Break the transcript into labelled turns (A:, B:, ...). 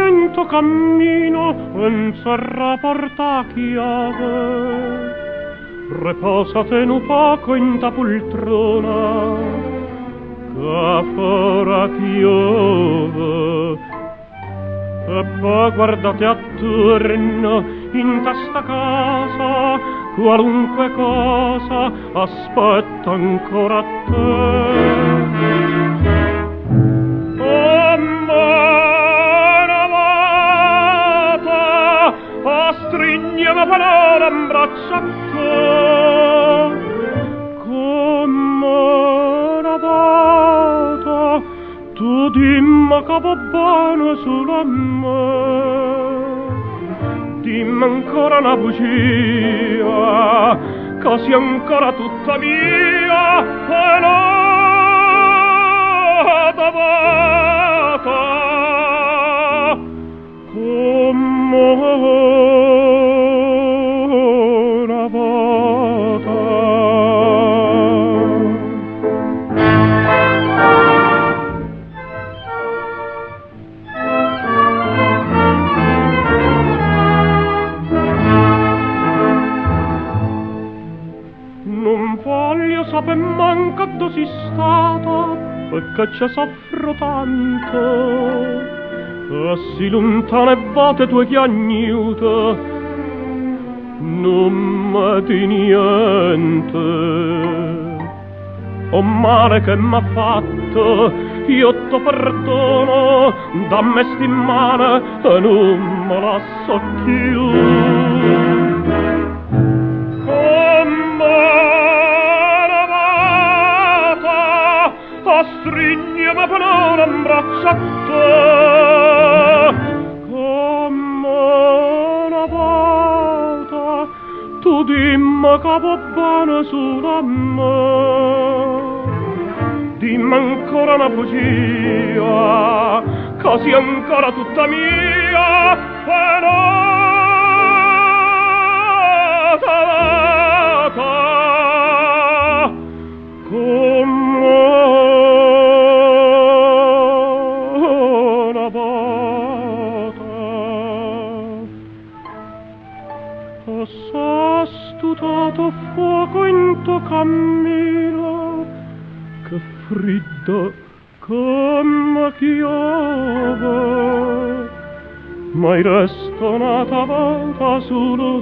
A: in tuo cammino en serra porta chiave. Reposate un poco in ta poltrona, che fora piove. E poi guardate attorno in testa casa, qualunque cosa aspetta ancora te. Oh, maravata, strigneva parola in braccio a te. Come maravata, tu dimmi che va bene solo a me. Dimmi ancora una bugia, che sia ancora tutta mia, e nata vata, come una vata. Sape manca dove si stata, perché ci soffro tanto. E si lontane volte tue chiagnute, non mi di niente. O male che m'ha fatto, io ti perdono, dammi sti mano e non me lascio più. Strigneva parola in braccio a te, come una volta tu dimmi che va bene solo a me. Dimmi ancora una bugia, che sia ancora tutta mia, e nata stutato fuoco in tuo cammino, che freddo come chiove, ma resta una volta solo